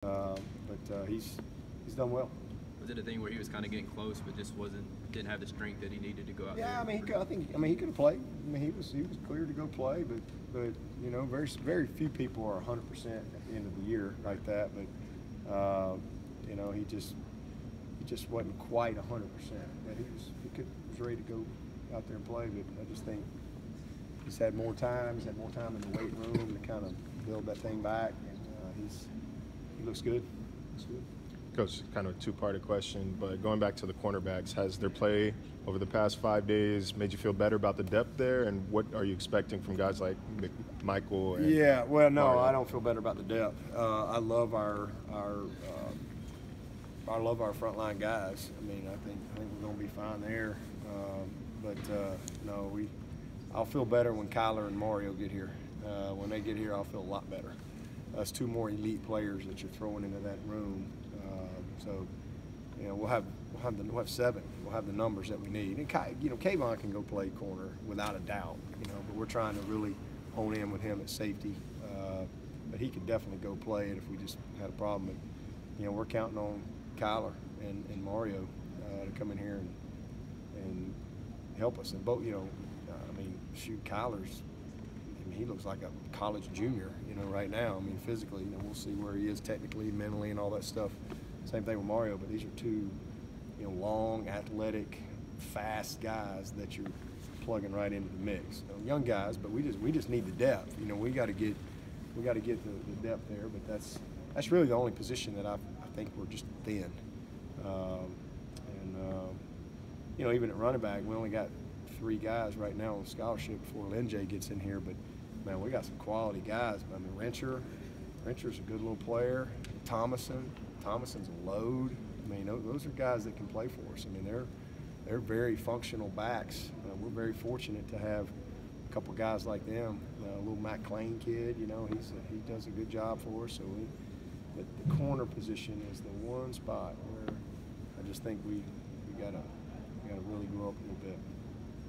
But he's done well. Was it a thing where he was kind of getting close, but just didn't have the strength that he needed to go out there? Yeah, I mean, he could have played. I mean, he was clear to go play, but you know, very few people are 100% at the end of the year like that. But you know, he just wasn't quite 100%. But he was ready to go out there and play. But I just think he's had more time. He's had more time in the weight room to kind of build that thing back, and he looks good. Looks good. Coach, kind of a two-parted question, but going back to the cornerbacks, has their play over the past 5 days made you feel better about the depth there, and what are you expecting from guys like Michael? And yeah, well, no, Mario? I don't feel better about the depth. I love our frontline guys. I mean, I think we're going to be fine there. No, I'll feel better when Kyler and Mario get here. When they get here, I'll feel a lot better. That's two more elite players that you're throwing into that room. So, you know, we'll have 7. We'll have the numbers that we need. And Kayvon can go play corner without a doubt. You know, but we're trying to really hone in with him at safety. But he could definitely go play it if we just had a problem. But, you know, we're counting on Kyler and Mario to come in here and help us. And both, you know, I mean, shoot, Kyler's. I mean, he looks like a college junior, you know, right now. I mean, physically, you know, we'll see where he is technically, mentally, and all that stuff. Same thing with Mario, but these are two, you know, long, athletic, fast guys that you're plugging right into the mix. So, young guys, but we just need the depth. You know, we got to get the depth there. But that's really the only position that I think we're just thin. You know, even at running back, we only got 3 guys right now on scholarship before Linjay gets in here. But man, we got some quality guys. I mean, Rencher's a good little player. Thomason's a load. I mean, those are guys that can play for us. I mean, they're very functional backs. We're very fortunate to have a couple guys like them. Little Matt Clain kid, you know, he does a good job for us. So but the corner position is the one spot where I just think we gotta really grow up a little bit.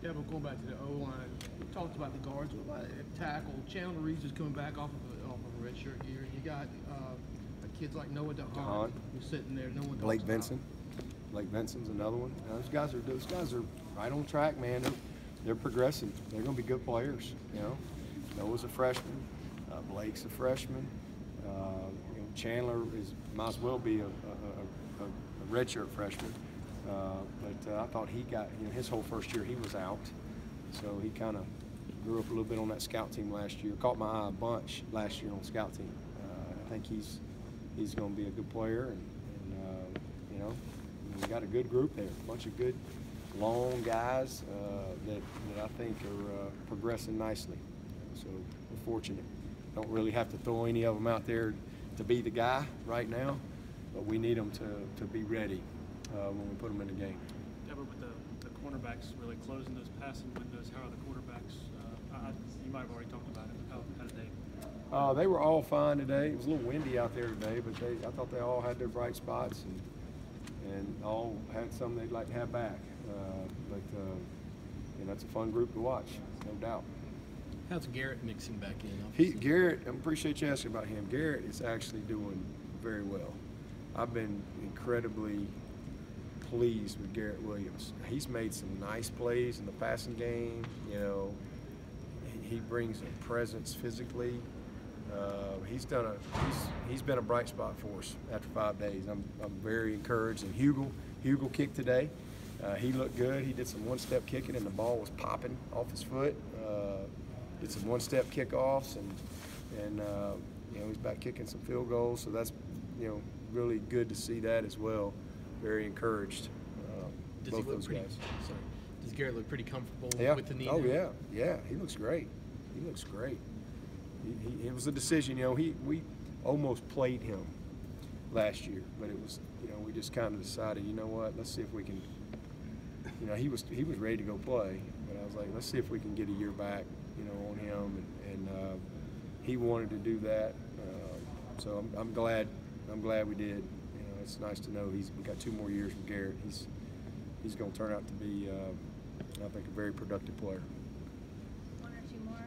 Dabo, going back to the O-line, we talked about the guards. What about tackle? Chandler Reeves is coming back off of a red shirt year. You got kids like Noah DeHaan who's sitting there. No one talks Blake about. Vincent. Blake Vincent's another one. Those guys are right on track, man. They're progressing. They're going to be good players. You know, Noah's a freshman. Blake's a freshman. You know, Chandler might as well be a redshirt freshman. But I thought he got, you know, his whole first year he was out, so he kind of grew up a little bit on that scout team last year. Caught my eye a bunch last year on the scout team. I think he's going to be a good player, and you know, we got a good group there, a bunch of good long guys that I think are progressing nicely. So we're fortunate. Don't really have to throw any of them out there to be the guy right now, but we need them to be ready when we put them in the game. Yeah, but with the cornerbacks really closing those passing windows, how are the quarterbacks? You might have already talked about it. How did they? They were all fine today. It was a little windy out there today, but I thought they all had their bright spots and all had something they'd like to have back. You know, it's a fun group to watch, no doubt. How's Garrett mixing back in? Garrett, I appreciate you asking about him. Garrett is actually doing very well. I've been incredibly pleased with Garrett Williams. He's made some nice plays in the passing game. You know, he brings a presence physically. He's been a bright spot for us after 5 days. I'm very encouraged. And Hugel kicked today. He looked good. He did some one-step kicking, and the ball was popping off his foot. Did some one-step kickoffs, and you know, he's back kicking some field goals. So that's, you know, really good to see that as well. Very encouraged. Both those guys. Sorry. Does Garrett look pretty comfortable with the knee? Oh yeah. He looks great. It was a decision. You know, we almost played him last year, but it was, you know, we just kind of decided, you know what, let's see if we can. You know, he was ready to go play, but I was like, let's see if we can get a year back, you know, on him, and he wanted to do that. So I'm glad we did. You know, it's nice to know we got 2 more years with Garrett. He's going to turn out to be, I think, a very productive player. 1 or 2 more.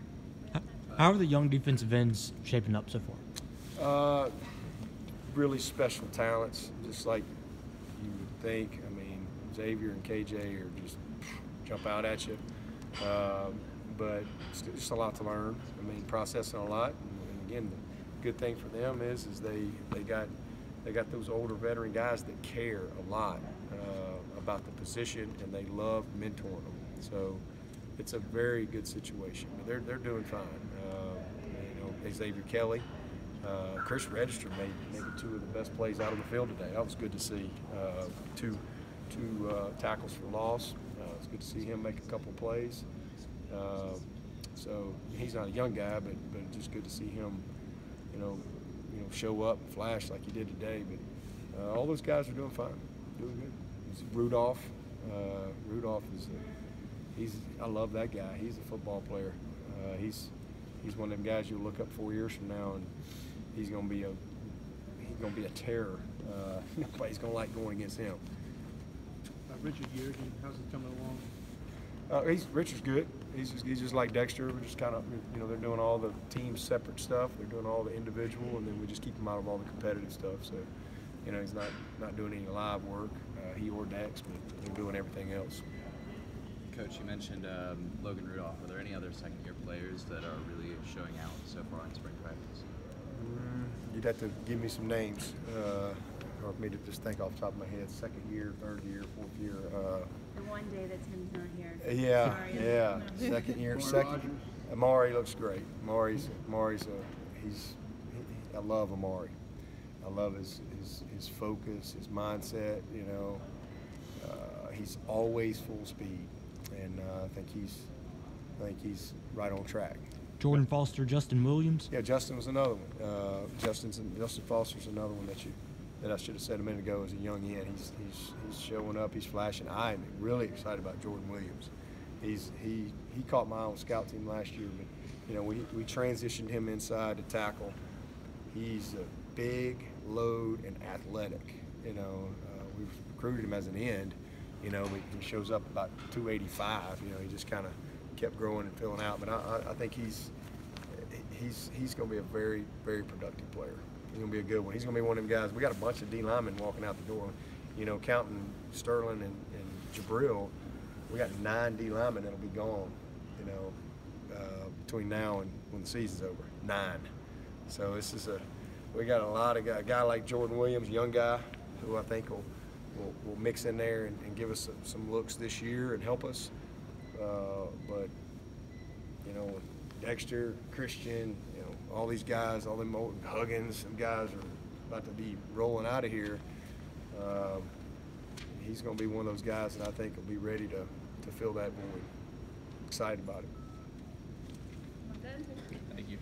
How are the young defensive ends shaping up so far? really special talents, just like you would think. I mean, Xavier and KJ are just jump out at you. But it's just a lot to learn. I mean, processing a lot. And again, the good thing for them is they got those older veteran guys that care a lot about the position, and they love mentoring them. So it's a very good situation. They're doing fine. Xavier Kelly, Chris Register made maybe 2 of the best plays out on the field today. That was good to see. Two tackles for loss. It's good to see him make a couple plays. So he's not a young guy, but it's just good to see him, show up and flash like he did today. But all those guys are doing fine, doing good. Rudolph is I love that guy. He's a football player. He's one of them guys you'll look up 4 years from now, and he's gonna be a terror. Nobody's gonna like going against him. Richard Garrett, how's he coming along? Richard's good. He's just like Dexter. We're just kind of, they're doing all the team separate stuff. They're doing all the individual, and then we just keep him out of all the competitive stuff. So, he's not doing any live work, he or Dex, but they're doing everything else. Coach, you mentioned Logan Rudolph. Are there any other second-year players that are really showing out so far in spring practice? You'd have to give me some names, or for me to just think off the top of my head. Second year, third year, fourth year. The one day that Tim's not here. Yeah, Sorry. yeah. Second year, Amari looks great. Amari's I love Amari. I love his focus, his mindset. He's always full speed, and I think he's right on track. Jordan Foster, Justin Williams. Yeah, Justin was another one. Justin Foster's another one that I should have said a minute ago as a young end. He's showing up. He's flashing. I'm really excited about Jordan Williams. He caught my eye on scout team last year, but we transitioned him inside to tackle. He's a big load and athletic. We've recruited him as an end. He shows up about 285. He just kind of kept growing and filling out. But I think he's going to be a very, very productive player. He's going to be a good one. He's going to be one of them guys. We got a bunch of D linemen walking out the door. Counting Sterling and Jabril, we got 9 D linemen that'll be gone. Between now and when the season's over, 9. So we got a lot of a guy like Jordan Williams, young guy, who I think will mix in there and give us some looks this year and help us. But Dexter, Christian, all these guys, all them old Huggins, some guys are about to be rolling out of here. He's going to be one of those guys that I think will be ready to fill that void. Excited about it. Well, good. Thank you.